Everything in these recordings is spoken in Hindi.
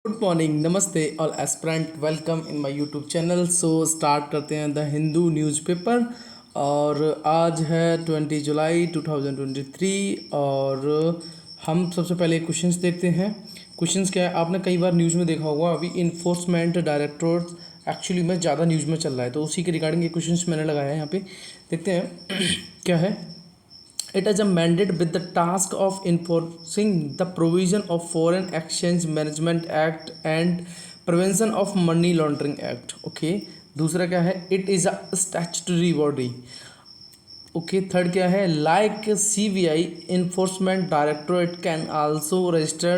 गुड मॉर्निंग, नमस्ते all aspirant, welcome in my YouTube channel. So start करते हैं द हिंदू न्यूज़पेपर। और आज है 20 जुलाई 2023 और हम सबसे पहले क्वेश्चंस देखते हैं। क्वेश्चंस क्या है, आपने कई बार न्यूज़ में देखा होगा, अभी इन्फोर्समेंट डायरेक्टोरेट एक्चुअली में ज़्यादा न्यूज़ में चल रहा है, तो उसी के रिगार्डिंग ये क्वेश्चंस मैंने लगाया है यहाँ पे। देखते हैं क्या है। It is a mandate with the task of enforcing the provision of Foreign Exchange Management Act and Prevention of Money Laundering Act. Okay. दूसरा क्या है, it is a statutory body. Okay third क्या है, like CBI enforcement directorate can also register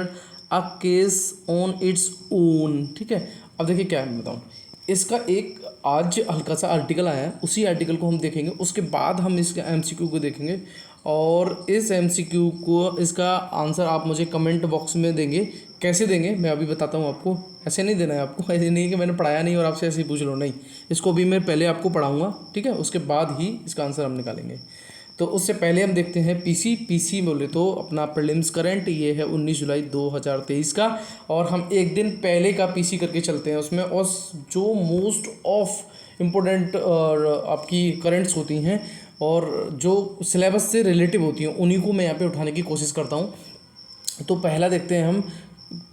a case on its own. ठीक है। अब देखिए क्या है, मैं बताऊँ इसका एक आज हल्का सा आर्टिकल आया है, उसी आर्टिकल को हम देखेंगे, उसके बाद हम इसका MCQ को देखेंगे और इस MCQ को इसका आंसर आप मुझे कमेंट बॉक्स में देंगे। कैसे देंगे मैं अभी बताता हूँ आपको। ऐसे नहीं देना है आपको, ऐसे नहीं कि मैंने पढ़ाया नहीं और आपसे ऐसे ही पूछ लो, नहीं। इसको भी मैं पहले आपको पढ़ाऊँगा, ठीक है, उसके बाद ही इसका आंसर हम निकालेंगे। तो उससे पहले हम देखते हैं पीसी बोले तो अपना प्रीलिम्स करंट, ये है 19 जुलाई 2023 का। और हम एक दिन पहले का पीसी करके चलते हैं उसमें, और जो मोस्ट ऑफ इम्पोर्टेंट और आपकी करंट्स होती हैं और जो सिलेबस से रिलेटिव होती हैं उन्हीं को मैं यहाँ पे उठाने की कोशिश करता हूँ। तो पहला देखते हैं हम,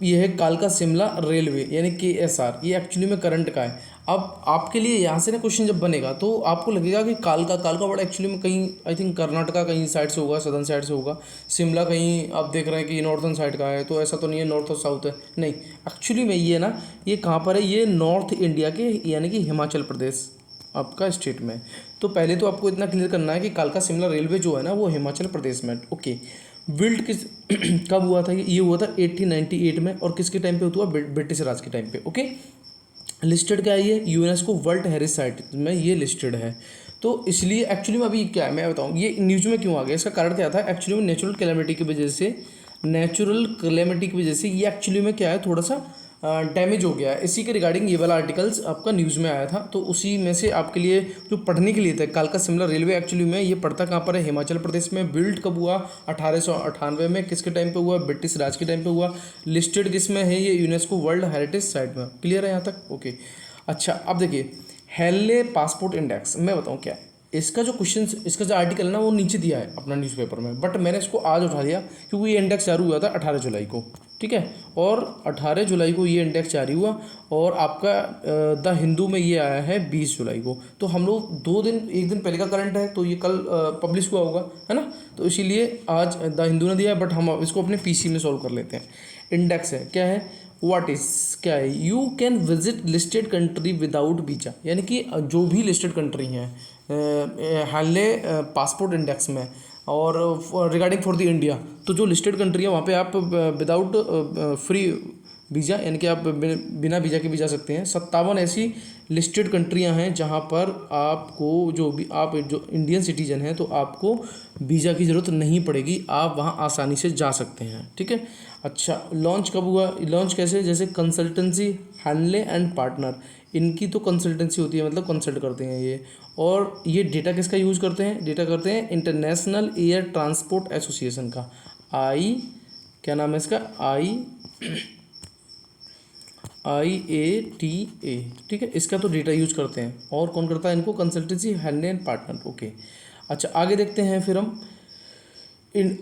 ये है कालका शिमला रेलवे यानी KSR, ये एक्चुअली में करंट का है। अब आपके लिए यहाँ से ना क्वेश्चन जब बनेगा तो आपको लगेगा कि कालका वर्ड एक्चुअली में कहीं आई थिंक कर्नाटका कहीं साइड से होगा, सदर्न साइड से होगा। शिमला कहीं आप देख रहे हैं कि नॉर्थन साइड का है, तो ऐसा तो नहीं है नॉर्थ और साउथ है, नहीं। एक्चुअली में ये ना, ये कहाँ पर है, ये नॉर्थ इंडिया के यानी कि हिमाचल प्रदेश आपका स्टेट में। तो पहले तो आपको इतना क्लियर करना है कि कालका शिमला रेलवे जो है ना वो हिमाचल प्रदेश में। ओके। बिल्ड किस कब हुआ था, ये हुआ था 1898 में, और किसके टाइम पे हुआ, ब्रिटिश राज के टाइम पे। ओके। लिस्टेड क्या है ये, यूनेस्को वर्ल्ड हेरिटेज साइट में ये लिस्टेड है। तो इसलिए एक्चुअली में अभी क्या है मैं बताऊँ ये न्यूज़ में क्यों आ गया, इसका कारण क्या था, एक्चुअली में नेचुरल कैलेमिटी की वजह से, ये एक्चुअली में क्या है थोड़ा सा डैमेज हो गया है। इसी के रिगार्डिंग ये वाला आर्टिकल्स आपका न्यूज़ में आया था, तो उसी में से आपके लिए जो पढ़ने के लिए था, कालका शिमला रेलवे एक्चुअली में ये पड़ता कहाँ पर है, हिमाचल प्रदेश में। बिल्ड कब हुआ, 1898 में। किसके टाइम पे हुआ, ब्रिटिश राज के टाइम पे हुआ। लिस्टेड किस में है ये, यूनेस्को वर्ल्ड हेरिटेज साइट में। क्लियर है यहाँ तक? ओके। अच्छा अब देखिए, हेले पासपोर्ट इंडेक्स, मैं बताऊँ क्या है इसका जो क्वेश्चन, इसका जो आर्टिकल है ना वो नीचे दिया है अपना न्यूज़पेपर में, बट मैंने इसको आज उठा लिया क्योंकि ये इंडेक्स जारी हुआ था 18 जुलाई को, ठीक है। और 18 जुलाई को ये इंडेक्स जारी हुआ और आपका द हिंदू में ये आया है 20 जुलाई को। तो हम लोग 2 दिन, एक दिन पहले का करंट है, तो ये कल पब्लिश हुआ होगा, है ना। तो इसीलिए आज द हिंदू ने दिया है, बट हम इसको अपने PC में सॉल्व कर लेते हैं। इंडेक्स है क्या है, व्हाट इज क्या है, you can visit listed country without visa, यानी कि जो भी लिस्टेड कंट्री हैं हाले पासपोर्ट इंडेक्स में और रिगार्डिंग फॉर द इंडिया, तो जो लिस्टेड कंट्री है वहाँ पे आप विदाउट फ्री वीज़ा यानी कि आप बिना वीज़ा के भी जा सकते हैं। 57 ऐसी लिस्टेड कंट्रियां हैं जहां पर आपको आप जो इंडियन सिटीजन हैं तो आपको वीज़ा की ज़रूरत नहीं पड़ेगी, आप वहां आसानी से जा सकते हैं, ठीक है। अच्छा लॉन्च कब हुआ, लॉन्च कैसे, जैसे कंसल्टेंसी हैंडले एंड पार्टनर, इनकी तो कंसल्टेंसी होती है, मतलब कंसल्ट करते हैं ये। और ये डेटा किसका यूज़ करते हैं, डेटा करते हैं इंटरनेशनल एयर ट्रांसपोर्ट एसोसिएशन का, क्या नाम है इसका, IATA, ठीक है। इसका तो डेटा यूज करते हैं। और कौन करता है इनको, consultancy handle and partner. Okay. अच्छा आगे देखते हैं फिर हम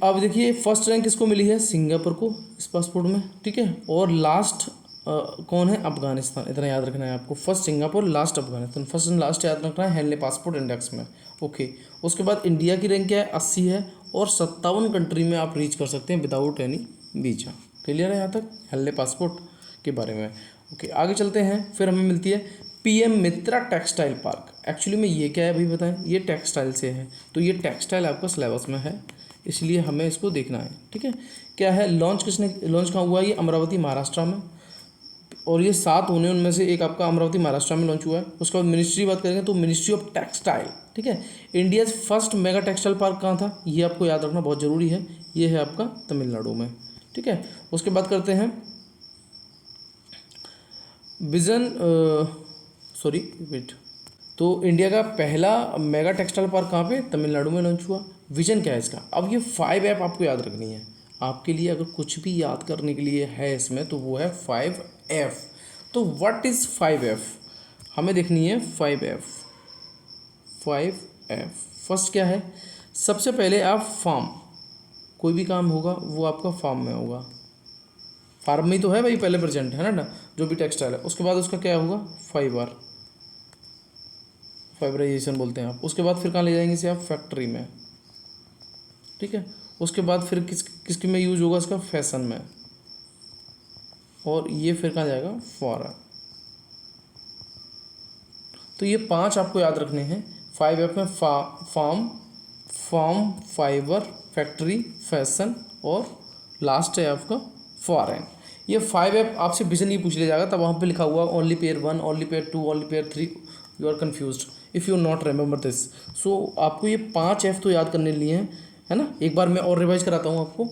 अब देखिए फर्स्ट रैंक किसको मिली है, सिंगापुर को इस पासपोर्ट में, ठीक है। और लास्ट कौन है, अफगानिस्तान, इतना याद रखना है आपको। First Singapore, last Afghanistan, first and last याद रखना है हैंडले पासपोर्ट इंडेक्स में। ओके। उसके बाद इंडिया की रैंक क्या है, 80 है, और 57 कंट्री में आप रीच कर सकते हैं विदाउट एनी वीजा। क्लियर है यहाँ तक हैंडले पासपोर्ट के बारे में। ओके आगे चलते हैं, फिर हमें मिलती है PM मित्रा टेक्सटाइल पार्क। एक्चुअली में ये क्या है अभी बताएं, ये टेक्सटाइल से है, तो ये टेक्सटाइल आपका सिलेबस में है, इसलिए हमें इसको देखना है, ठीक है। क्या है, लॉन्च किसने, लॉन्च कहाँ हुआ, ये अमरावती महाराष्ट्र में, और ये 7 होने उनमें से एक आपका अमरावती महाराष्ट्र में लॉन्च हुआ है। उसके बाद मिनिस्ट्री बात करेंगे तो मिनिस्ट्री ऑफ टेक्सटाइल, ठीक है। India's first mega textile park कहाँ था, ये आपको याद रखना बहुत ज़रूरी है, ये है आपका तमिलनाडु में, ठीक है। उसके बाद करते हैं विजन, सॉरी वेट, तो इंडिया का पहला मेगा टेक्सटाइल पार्क कहाँ पे, तमिलनाडु में लॉन्च हुआ। विजन क्या है इसका, अब ये 5 ऐप आपको याद रखनी है, आपके लिए अगर कुछ भी याद करने के लिए है इसमें तो वो है 5F। तो व्हाट इज़ 5F, हमें देखनी है 5F। 5F फर्स्ट क्या है, सबसे पहले आप फार्म, कोई भी काम होगा वो आपका फार्म में होगा, फार्म में ही तो है भाई, पहले प्रेजेंट है ना, जो भी टेक्सटाइल है। उसके बाद उसका क्या होगा, फाइबर, फाइबराइजेशन बोलते हैं आप। उसके बाद फिर कहाँ ले जाएंगे इसे आप, फैक्ट्री में, ठीक है। उसके बाद फिर किसकी में यूज होगा इसका, फैशन में, और ये फिर कहाँ जाएगा, फॉरेन। तो ये 5 आपको याद रखने हैं। 5F में फार्म, फाइबर, फैक्ट्री, फैशन और लास्ट है आपका फॉरेन। ये 5F आपसे विजन ही पूछ लिया जाएगा, तब वहाँ पे लिखा हुआ only pair 1, only pair 2, only pair 3, you are confused if you not remember this. So आपको ये 5F तो याद करने लिए हैं, है ना। एक बार मैं और रिवाइज कराता हूँ आपको।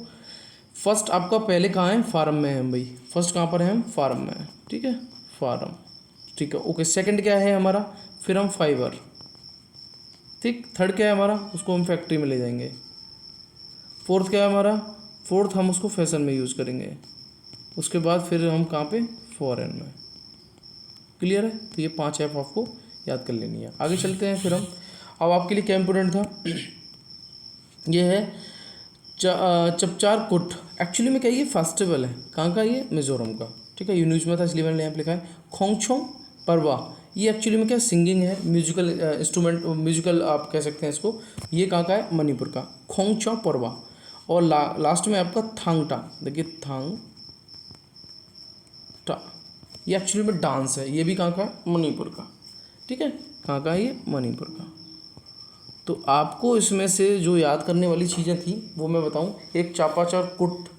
फर्स्ट आपका पहले कहाँ है, फार्म में है हम भाई, फर्स्ट कहाँ पर है हम, फार्म में है, ठीक है, फार्म, ठीक है, ओके। सेकंड क्या है हमारा, फिर हम फाइबर, ठीक। थर्ड क्या है हमारा, उसको हम फैक्ट्री में ले जाएंगे। फोर्थ क्या है हमारा, फोर्थ हम उसको फैशन में यूज़ करेंगे। उसके बाद फिर हम कहाँ पे, फॉरेन में। क्लियर है, तो ये 5F आपको याद कर लेनी है। आगे चलते हैं फिर हम। अब आपके लिए क्या इंपोर्टेंट था, ये है चपचार कुट। एक्चुअली में क्या, ये फेस्टिवल है, कहाँ का, ये मिजोरम का, ठीक है। ये न्यूज़ में था इसलिए मैंने यहाँ पे लिखा है। खोंगछोंग परवा, ये एक्चुअली में क्या, सिंगिंग है, म्यूजिकल इंस्ट्रूमेंट, म्यूजिकल आप कह सकते हैं इसको। ये कहाँ का है, मणिपुर का, खोंगछो परवा। और लास्ट में आपका थांगटा, देखिए थांगटा, ये एक्चुअली में डांस है, ये भी कहाँ का है, मणिपुर का, ठीक है। कहाँ का है ये, मणिपुर का। तो आपको इसमें से जो याद करने वाली चीज़ें थी वो मैं बताऊं। एक चापाचार कुट,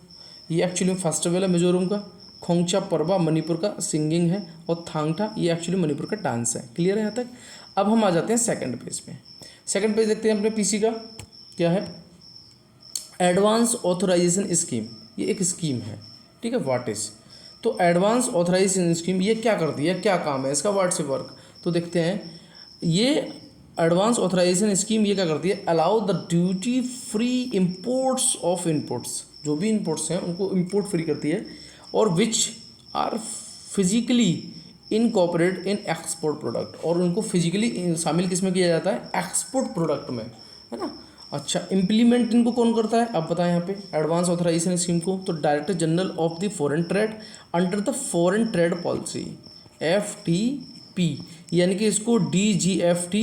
ये एक्चुअली में फेस्टिवल है मिजोरम का। खोंगचा परबा मणिपुर का सिंगिंग है, और थांगटा ये एक्चुअली मणिपुर का डांस है। क्लियर है यहाँ तक। अब हम आ जाते हैं सेकंड पेज पे। सेकंड पेज देखते हैं अपने पीसी का, क्या है, एडवांस ऑथराइजेशन स्कीम, ये एक स्कीम है, ठीक है। व्हाट इज, तो एडवांस ऑथराइजेशन स्कीम ये क्या करती है, क्या काम है इसका, व्हाट से वर्क, तो देखते हैं। ये एडवांस ऑथराइजेशन स्कीम ये क्या करती है, allow the duty free imports of inputs, जो भी इनपुट्स हैं उनको इंपोर्ट फ्री करती है, और which are physically incorporate in export product, और उनको फिजिकली शामिल किस में किया जाता है, एक्सपोर्ट प्रोडक्ट में, है ना। अच्छा, इम्प्लीमेंट इनको कौन करता है, अब बताएं यहाँ पे एडवांस ऑथराइजेशन स्कीम को, तो director general of the foreign trade under the foreign trade policy, FTP, यानी कि इसको DGFT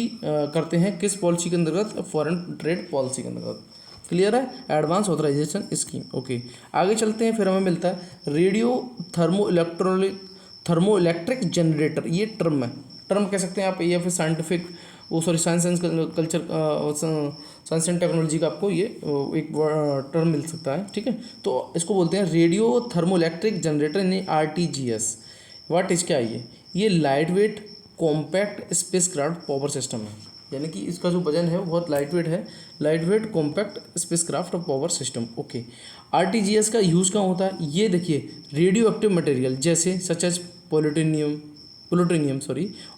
करते हैं किस पॉलिसी के अंतर्गत, फॉरेन ट्रेड पॉलिसी के अंतर्गत। क्लियर है, एडवांस ऑथराइजेशन स्कीम, ओके। आगे चलते हैं, फिर हमें मिलता है रेडियो थर्मो इलेक्ट्रिक जनरेटर, ये टर्म है, टर्म कह सकते हैं आप, या फिर साइंटिफिक, वो sorry science and culture, science and technology का आपको ये एक टर्म मिल सकता है, ठीक है। तो इसको बोलते हैं रेडियो थर्मो इलेक्ट्रिक जनरेटर, यानी RTGS। व्हाट इज, क्या है ये light weight compact space craft power system है, यानी कि इसका जो वजन है वो बहुत लाइट वेट है, light weight compact space craft और पावर सिस्टम, ओके। RTGS का यूज़ कहाँ होता है, ये देखिए, रेडियो एक्टिव मटेरियल जैसे सच एज प्लूटोनियम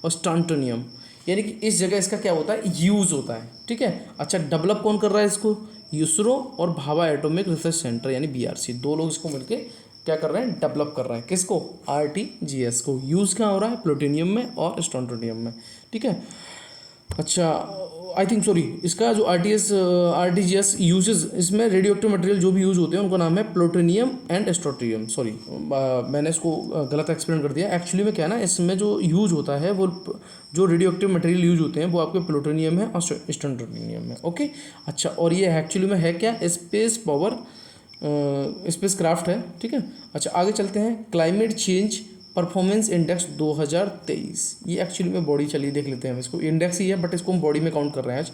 और स्टांटोनियम, यानी कि इस जगह इसका क्या होता है, यूज़ होता है, ठीक है। अच्छा, डेवलप कौन कर रहा है इसको, यूसरो और भाभा एटॉमिक रिसर्च सेंटर यानी BRC, दो लोग इसको मिलके क्या कर रहे हैं, डेवलप कर रहे हैं, किसको, RTGS को। यूज़ कहाँ हो रहा है, प्लूटोनियम में और स्टांटोनियम में, ठीक है। अच्छा, आई थिंक सॉरी, इसका जो RTGS यूजेस, इसमें रेडियो एक्टिव मटेरियल जो भी यूज़ होते हैं उनका नाम है प्लूटोनियम एंड स्ट्रोटियम, सॉरी मैंने इसको गलत एक्सप्लेन कर दिया। एक्चुअली में क्या है ना, इसमें जो यूज होता है वो, जो रेडियो एक्टिव मटेरियल यूज होते हैं वो आपके प्लूटोनियम है और स्ट्रोटियम है, ओके। अच्छा, और ये एक्चुअली में है क्या, स्पेस पावर स्पेस क्राफ्ट है, ठीक है। अच्छा, आगे चलते हैं, क्लाइमेट चेंज परफॉर्मेंस इंडेक्स 2023, ये एक्चुअली में बॉडी, चलिए देख लेते हैं हम इसको, इंडेक्स ही है बट इसको हम बॉडी में काउंट कर रहे हैं। आज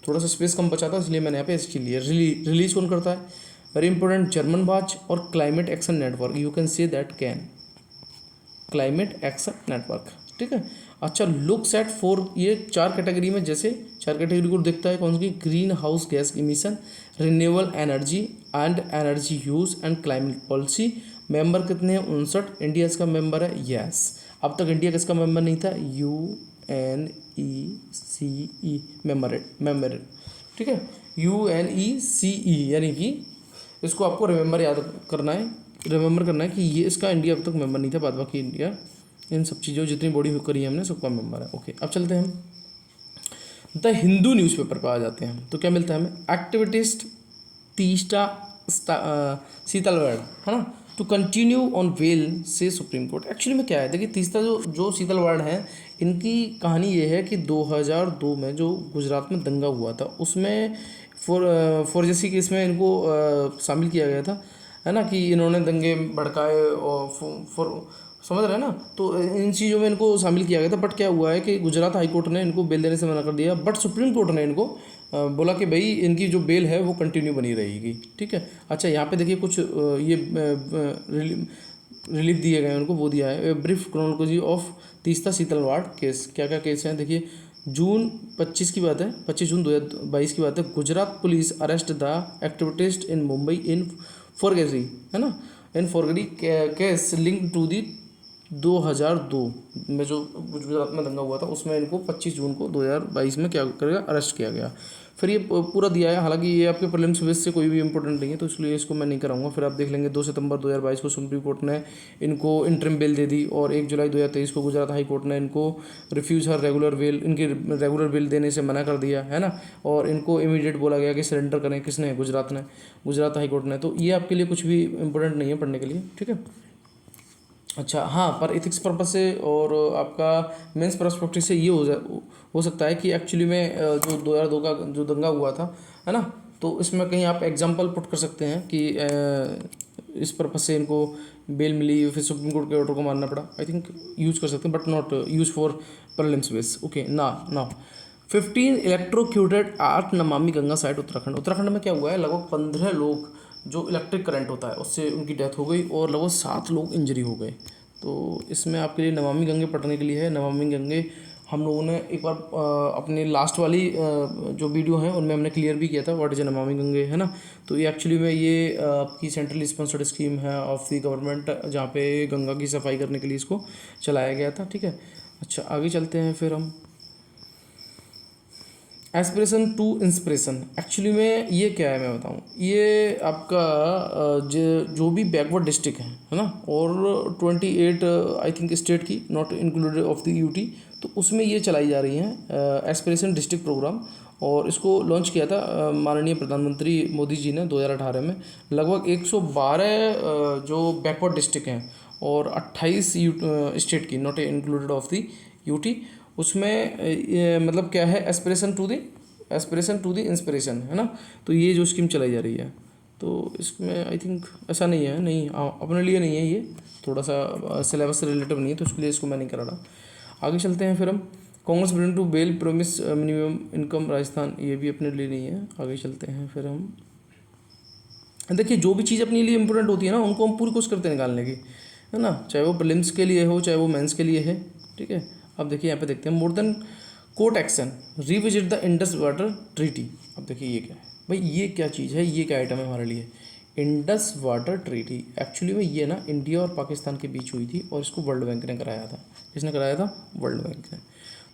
थोड़ा सा स्पेस कम बचा था इसलिए मैंने यहाँ पे इसके लिए रिलीज कौन करता है, वेरी इंपॉर्टेंट, जर्मन वाच और climate action network, you can say that can, climate action network, ठीक है। अच्छा, लुक्स एट 4, ये 4 कैटेगरी में, जैसे 4 कैटेगरी को देखता है, कौन सी, green house gas emission, renewable energy and energy use and climate policy. Member कितने हैं, 59, इंडिया इसका मेंबर है, यस। अब तक इंडिया किसका मेंबर नहीं था, UNECE मेंबर है, ठीक है, UNECE यानी कि इसको आपको रिमेंबर करना है कि ये इसका इंडिया अब तक मेंबर नहीं था, बाद बाकी इंडिया इन सब चीज़ों जितनी बॉडी करी है हमने सबका मेंबर है। ओके, अब चलते हैं हम द हिंदू न्यूज़पेपर पर आ जाते हैं। तो क्या मिलता है हमें, एक्टिविटिस्ट तीस्टा शीतलवेड़, है ना, टू कंटिन्यू ऑन वेल से सुप्रीम कोर्ट। एक्चुअली में क्या है, देखिए तीस्ता जो जो शीतलवेड़ हैं, इनकी कहानी ये है कि 2002 में जो गुजरात में दंगा हुआ था उसमें फॉरजेसी केस में इनको शामिल किया गया था, है ना, कि इन्होंने दंगे भड़काए और समझ रहे हैं ना, तो इन चीज़ों में इनको शामिल किया गया था। बट क्या हुआ है कि गुजरात हाई कोर्ट ने इनको बेल देने से मना कर दिया, बट सुप्रीम कोर्ट ने इनको बोला कि भाई इनकी जो बेल है वो कंटिन्यू बनी रहेगी। ठीक है, अच्छा यहाँ पे देखिए कुछ ये रिलीफ दिए गए उनको, वो दिया है brief chronology of Teesta Setalvad case. क्या क्या केस हैं देखिए, जून 25 की बात है, 25 जून 2022 की बात है, गुजरात पुलिस अरेस्ट द एक्टिविटिस्ट इन मुंबई इन फॉरगेसी, है ना, इन फॉरगेडी केस लिंक टू दी 2002 में जो गुजरात में दंगा हुआ था उसमें इनको 25 जून को 2022 में क्या करेगा, अरेस्ट किया गया। फिर ये पूरा दिया है, हालांकि ये आपके प्रीलिम्स बेस से कोई भी इंपॉर्टेंट नहीं है तो इसलिए इसको मैं नहीं कराऊंगा। फिर आप देख लेंगे 2 सितंबर 2022 को सुप्रीम कोर्ट ने इनको इंटरिम बेल दे दी, और 1 जुलाई 2023 को गुजरात हाई कोर्ट ने इनको रिफ्यूज हर रेगुलर बेल, इनकी रेगुलर बेल देने से मना कर दिया, है ना, और इनको इमीडिएट बोला गया कि सरेंडर करें। किसने, गुजरात ने, गुजरात हाई कोर्ट ने। तो ये आपके लिए कुछ भी इंपॉर्टेंट नहीं है पढ़ने के लिए, ठीक है। अच्छा हाँ, पर एथिक्स पर्पज से और आपका मेंस पर्सपेक्टिव से ये हो सकता है कि एक्चुअली में जो 2002 का जो दंगा हुआ था, है ना, तो इसमें कहीं आप एग्जांपल पुट कर सकते हैं कि इस पर्पज से इनको बेल मिली, फिर सुप्रीम कोर्ट के ऑर्डर को मानना पड़ा। आई थिंक यूज़ कर सकते हैं, but not use for prelims base. Okay ना, now 15 electrocuted art Namami Ganga site Uttarakhand. Uttarakhand में क्या हुआ है, लगभग 15 लोग जो इलेक्ट्रिक करंट होता है उससे उनकी डेथ हो गई और लगभग 7 लोग इंजरी हो गए। तो इसमें आपके लिए नमामि गंगे पढ़ने के लिए है। नमामि गंगे हम लोगों ने एक बार अपनी लास्ट वाली जो वीडियो है उनमें हमने क्लियर भी किया था, व्हाट इज नमामि गंगे, है ना। तो ये एक्चुअली में ये आपकी सेंट्रली स्पॉन्सर्ड स्कीम है ऑफ द गवर्नमेंट, जहाँ पे गंगा की सफाई करने के लिए इसको चलाया गया था, ठीक है। अच्छा आगे चलते हैं फिर हम, एस्पिरेशन टू इंस्पिरेशन। एक्चुअली में ये क्या है मैं बताऊँ, ये आपका जो भी बैकवर्ड डिस्ट्रिक्ट है ना, और 28 आई थिंक स्टेट की not included of the UT, तो उसमें ये चलाई जा रही हैं एस्पिरेशन डिस्ट्रिक्ट प्रोग्राम। और इसको लॉन्च किया था माननीय प्रधानमंत्री मोदी जी ने 2018 में। लगभग 112 जो बैकवर्ड डिस्ट्रिक्ट हैं और 28 स्टेट की not included of the UT, उसमें मतलब क्या है, एस्पिरेशन टू द इंस्पिरेशन, है ना। तो ये जो स्कीम चलाई जा रही है, तो इसमें आई थिंक ऐसा नहीं है, नहीं अपने लिए नहीं है, ये थोड़ा सा सिलेबस से रिलेटिव नहीं है, तो इसके लिए इसको मैं नहीं करा रहा। आगे चलते हैं फिर हम, Congress building to bell promise minimum income Rajasthan, ये भी अपने लिए नहीं है। आगे चलते हैं फिर हम, देखिए जो भी चीज़ अपने लिए इंपॉर्टेंट होती है ना उनको हम पूरी कोशिश करते हैं निकालने की, है ना, चाहे वो प्रीलिम्स के लिए हो चाहे वो मेंस के लिए है, ठीक है। अब देखिए यहाँ पे देखते हैं, more than court action revisit the Indus water treaty. अब देखिए ये क्या है भाई, ये क्या चीज़ है, ये क्या आइटम है हमारे लिए, इंडस वाटर ट्रीटी। एक्चुअली में ये ना इंडिया और पाकिस्तान के बीच हुई थी और इसको वर्ल्ड बैंक ने कराया था। किसने कराया था, वर्ल्ड बैंक ने।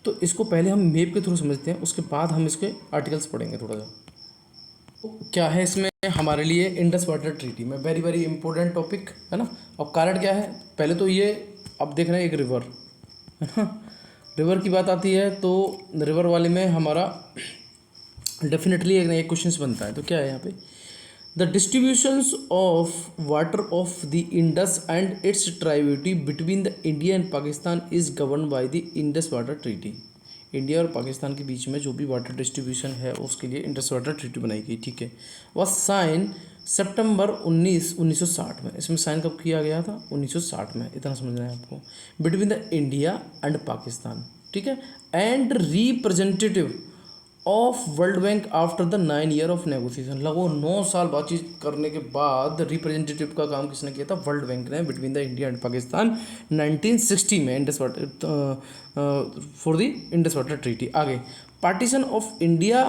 तो इसको पहले हम मैप के थ्रू समझते हैं, उसके बाद हम इसके आर्टिकल्स पढ़ेंगे थोड़ा सा। क्या है इसमें हमारे लिए इंडस वाटर ट्रीटी में, वेरी वेरी इंपॉर्टेंट टॉपिक, है ना। अब कारण क्या है, पहले तो ये अब देख रहे हैं एक रिवर, है ना, रिवर की बात आती है तो रिवर वाले में हमारा डेफिनेटली एक ना एक क्वेश्चन बनता है। तो क्या है यहाँ पे, the distributions of water of the Indus and its tributary between the India and Pakistan is govern by the Indus water treaty. India और पाकिस्तान के बीच में जो भी वाटर डिस्ट्रीब्यूशन है उसके लिए इंडस वाटर ट्रीटी बनाई गई, ठीक है। वह साइन सितंबर 1960 में, इसमें साइन कब किया गया था, 1960 में, इतना समझना है आपको। Between the India and Pakistan, ठीक है, and representative of world bank after the 9 year of negotiation. लगभग 9 साल बातचीत करने के बाद रिप्रेजेंटेटिव का काम किसने किया था, वर्ल्ड बैंक ने, between the India and Pakistan 1960 में, Indus water for the Indus water treaty. आगे, partition of India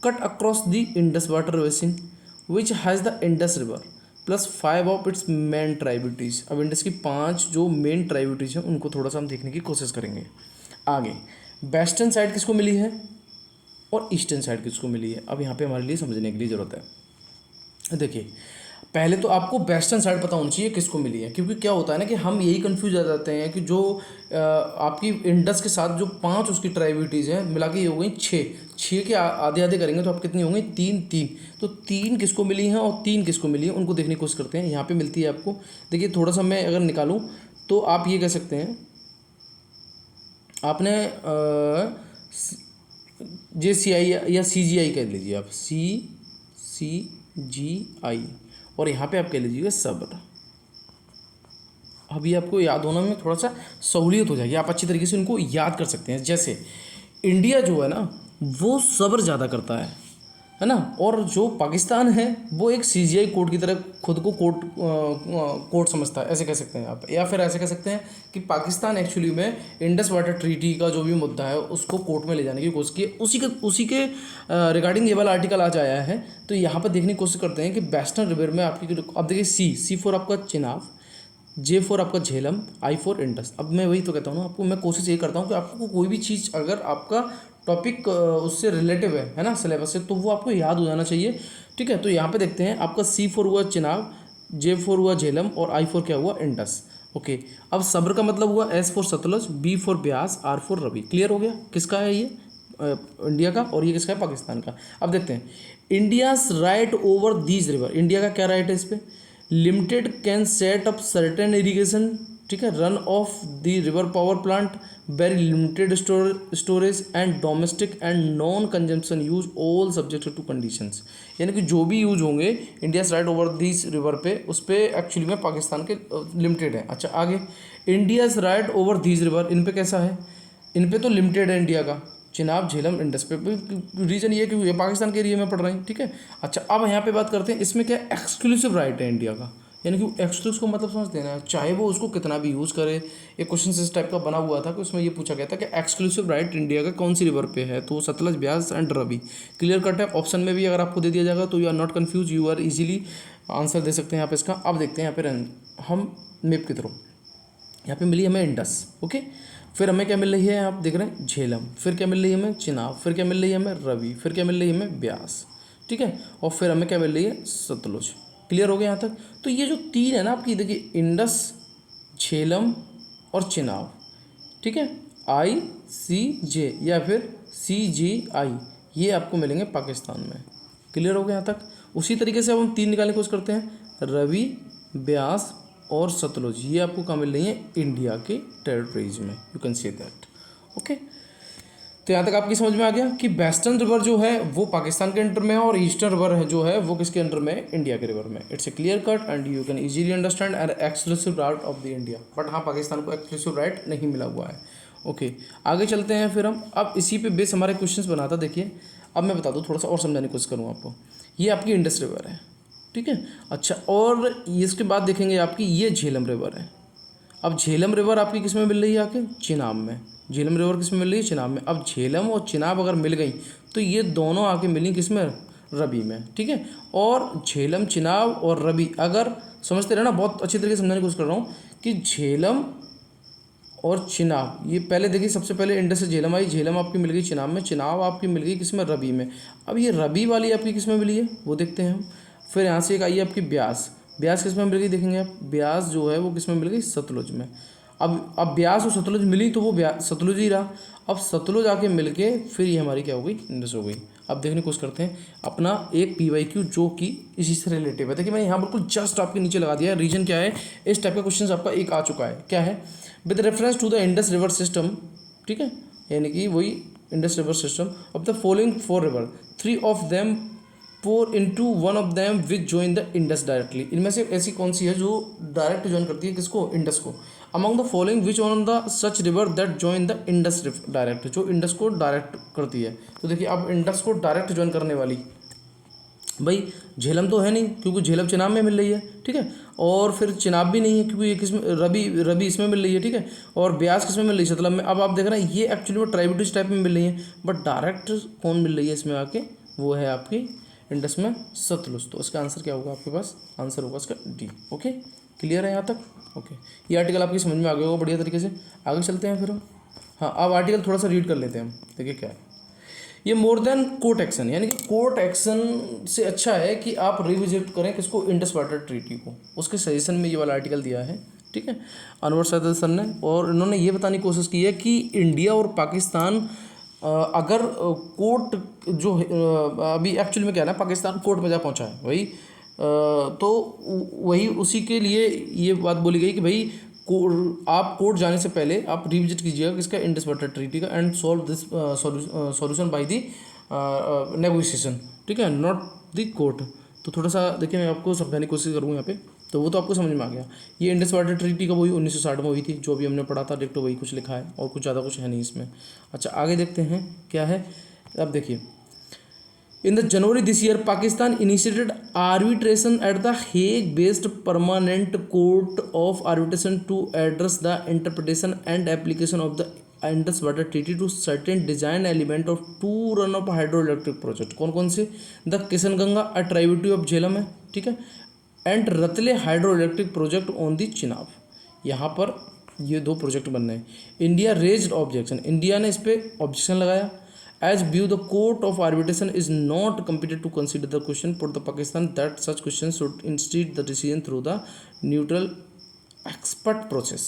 cut across the Indus water basin which has the Indus river plus 5 of its main tributaries. अब इंडस की 5 जो मेन ट्राइब्यूटीज हैं उनको थोड़ा सा हम देखने की कोशिश करेंगे। आगे, वेस्टर्न साइड किसको मिली है और ईस्टर्न साइड किसको मिली है, अब यहाँ पे हमारे लिए समझने के लिए ज़रूरत है। देखिए, पहले तो आपको वेस्टर्न साइड पता होनी चाहिए किसको मिली है, क्योंकि क्या होता है ना कि हम यही कंफ्यूज आ जाते हैं कि जो आपकी इंडस के साथ जो 5 उसकी ट्राइब्यूटीज़ हैं मिला के ये हो गई 6 के आधे आधे करेंगे तो आप कितनी होंगी 3 तो 3 किसको मिली हैं और 3 किसको मिली है उनको देखने की कोशिश करते हैं। यहाँ पे मिलती है आपको, देखिए थोड़ा सा मैं अगर निकालूँ तो आप ये कह सकते हैं, आपने JCI या CGI कह लीजिए, आप CGI, और यहाँ पे आप कह लीजिएगा सब्र। अभी आपको याद होने में थोड़ा सा सहूलियत हो जाएगी, आप अच्छी तरीके से उनको याद कर सकते हैं। जैसे इंडिया जो है ना वो सब्र ज़्यादा करता है ना, और जो पाकिस्तान है वो एक CGI कोड की तरह खुद को कोड समझता है, ऐसे कह सकते हैं आप। या फिर ऐसे कह सकते हैं कि पाकिस्तान एक्चुअली में इंडस वाटर ट्रीटी का जो भी मुद्दा है उसको कोर्ट में ले जाने की कोशिश की, उसी के रिगार्डिंग ये वाला आर्टिकल आज आया है। तो यहाँ पर देखने की कोशिश करते हैं कि वेस्टर्न रिवर में आपकी, अब देखिए सी फॉर आपका चिनाब, J4 आपका झेलम, I4 इंडस। अब मैं वही तो कहता हूँ ना आपको, मैं कोशिश ये करता हूँ कि आपको कोई भी चीज़ अगर आपका टॉपिक उससे रिलेटिव है ना सिलेबस से, तो वो आपको याद हो जाना चाहिए। ठीक है, तो यहाँ पे देखते हैं आपका C4 हुआ चिनाब, J4 हुआ झेलम और I4 क्या हुआ इंडस। ओके, अब सब्र का मतलब हुआ S for Sutlej, B for Beas, R for Ravi. Clear हो गया किसका है ये, इंडिया का, और ये किसका है पाकिस्तान का। अब देखते हैं India's right over these river, India का क्या राइट है इस पर, limited can set up certain irrigation, ठीक है, run of the river power plant, very limited storage and domestic and non consumption use all subject to conditions. यानी कि जो भी यूज होंगे India's right over this river पे, उस पर एक्चुअली में पाकिस्तान के लिमिटेड है। अच्छा आगे, India's right over these river, इन पे कैसा है, इन पे तो लिमिटेड है इंडिया का, चिनाब झेलम इंडस पे। रीज़न ये कि ये पाकिस्तान के एरिया में पड़ रहे हैं। ठीक है, अच्छा अब यहाँ पे बात करते हैं इसमें क्या एक्सक्लूसिव राइट है इंडिया का, यानी कि एक्सक्लूसिव को मतलब समझ देना है, चाहे वो उसको कितना भी यूज़ करे। एक क्वेश्चन इस टाइप का बना हुआ था कि उसमें ये पूछा गया था कि एक्सक्लूसिव राइट इंडिया का कौन सी रिवर पे है, तो Sutlej, Beas and Ravi. Clear cut है, ऑप्शन में भी अगर आपको दे दिया जाएगा तो you are not confuse, you are easily answer दे सकते हैं आप इसका। अब देखते हैं यहाँ पे हम मैप की तरफ, यहाँ पे मिली हमें इंडस। ओके, फिर हमें क्या मिल रही है, आप देख रहे हैं झेलम, फिर क्या मिल रही है हमें चिनाब, फिर क्या मिल रही है हमें रवि, फिर क्या मिल रही है हमें ब्यास। ठीक है, और फिर हमें क्या मिल रही है सतलुज। क्लियर हो गया यहाँ तक। तो ये जो 3 है ना आपकी, देखिए इंडस, झेलम और चिनाब, ठीक है, ICJ या फिर CGI, ये आपको मिलेंगे पाकिस्तान में। क्लियर हो गया यहाँ तक। उसी तरीके से अब हम 3 निकालने की कोशिश करते हैं, रवि, ब्यास और सतलुज, ये आपको कहाँ मिल रही है, इंडिया के टेरिटरीज में, you can see that. Okay, तो यहाँ तक आपकी समझ में आ गया कि वेस्टर्न रिवर जो है वो पाकिस्तान के अंडर में है और ईस्टर्न रिवर है जो है वो किसके अंडर में है, इंडिया के रिवर में। It's a clear cut and you can easily understand and exclusive right of the India. But हाँ, पाकिस्तान को एक्सक्लूसिव राइट नहीं मिला हुआ है। ओके, आगे चलते हैं फिर हम। अब इसी पे बेस हमारे क्वेश्चंस बनाता, देखिए अब मैं बता दूँ, थोड़ा सा और समझाने की कोशिश करूँगा आपको। ये आपकी इंडस रिवर है, ठीक है। अच्छा, और इसके बाद देखेंगे आपकी ये झेलम रिवर है। अब झेलम रिवर आपकी किस में मिल रही है, आके चिनाब में। झेलम रिवर किस में मिल रही है, चिनाब में। अब झेलम और चिनाब अगर मिल गई तो ये दोनों आके मिली किस में, रबी में। ठीक है, और झेलम, चिनाब और रबी, अगर समझते रहना, बहुत अच्छी तरीके से समझाने की कोशिश कर रहा हूँ कि झेलम और चिनाब, ये पहले देखिए सबसे पहले इंडस से झेलम आई, झेलम आपकी मिल गई चिनाब में, चिनाब आपकी मिल गई किस में, रबी में। अब ये रबी वाली आपकी किस में मिली है वो देखते हैं हम। फिर यहाँ से एक आई है आपकी ब्यास, ब्यास किस में मिल गई देखेंगे आप, ब्यास जो है वो किस में मिल गई, सतलुज में। अब ब्यास और सतलुज मिली तो वो सतलुज ही रहा। अब सतलुज आके मिल के फिर ये हमारी क्या हो गई, इंडस हो गई। अब देखने की कोशिश करते हैं अपना एक PYQ जो कि इसी से रिलेटिव है। देखिए मैंने यहाँ बिल्कुल जस्ट आपके नीचे लगा दिया है। रीजन क्या है, इस टाइप का क्वेश्चन आपका एक आ चुका है, क्या है, with reference to the Indus river system. ठीक है, यानी कि वही Indus river system of the following 4 river, 3 of them pour into one of them which join the Indus directly. इनमें से ऐसी कौन सी है जो डायरेक्ट ज्वाइन करती है किसको, इंडस को। Among the following which on the such river that join the Indus direct, जो इंडस को डायरेक्ट करती है। तो देखिए अब इंडस को डायरेक्ट ज्वाइन करने वाली, भाई झेलम तो है नहीं क्योंकि झेलम चिनाब में मिल रही है। ठीक है, और फिर चिनाब भी नहीं है क्योंकि ये किसमें, रबी इसमें मिल रही है। ठीक है, और ब्यास किसमें मिल रही है, सतलज में। अब आप देख रहे हैं ये एक्चुअली वो ट्राइब्यूटरीज टाइप में मिल रही है, बट डायरेक्ट कौन मिल रही है इसमें आके, वो है आपकी इंडस में सतलुज। तो इसका आंसर क्या होगा आपके पास, आंसर होगा इसका D। ओके, क्लियर है यहाँ तक। ओके, ये आर्टिकल आपकी समझ में आ गया होगा बढ़िया तरीके से। आगे चलते हैं फिर हम। हाँ, अब आर्टिकल थोड़ा सा रीड कर लेते हैं हम, देखिए क्या है। ये मोर देन कोर्ट एक्शन, यानी कि कोर्ट एक्शन से अच्छा है कि आप रिविजिट करें किसको, इंडस वाटर ट्रीटी को। उसके सजेशन में ये वाला आर्टिकल दिया है, ठीक है, अनवर सैयद सर ने। और इन्होंने ये बताने की कोशिश की है कि इंडिया और पाकिस्तान अगर कोर्ट जो अभी एक्चुअली में क्या है ना, पाकिस्तान कोर्ट में जा पहुंचा है वही, तो वही उसी के लिए ये बात बोली गई कि भाई आप कोर्ट जाने से पहले आप रिविजिट कीजिएगा किसका, इंडस वाटर ट्रीटी का, and solve this solution by the negotiation, ठीक है, नॉट द कोर्ट। तो थोड़ा सा देखिए, मैं आपको समझाने की कोशिश करूँगा यहाँ पे, तो वो तो आपको समझ में आ गया। ये इंडस वाटर ट्रीटी का वही 1960 में हुई थी, जो भी हमने पढ़ा था, डायरेक्ट वही कुछ लिखा है और कुछ ज़्यादा कुछ है नहीं इसमें। अच्छा आगे देखते हैं क्या है। अब देखिए, in the January this year, Pakistan initiated arbitration at the Hague-based Permanent Court of Arbitration to address the interpretation and application of the Indus Water Treaty to certain design element of two run-of hydroelectric project। कौन कौन से, the Kishan Ganga a tributary of Jhelum है, ठीक है, and Ratle hydro electric project on the Chenab. यहाँ पर ये दो प्रोजेक्ट बन रहे हैं। इंडिया रेज्ड ऑब्जेक्शन, इंडिया ने इस पर ऑब्जेक्शन लगाया। As view the court of arbitration is not competent to consider the question put the Pakistan that such questions should instead the decision through the neutral expert process।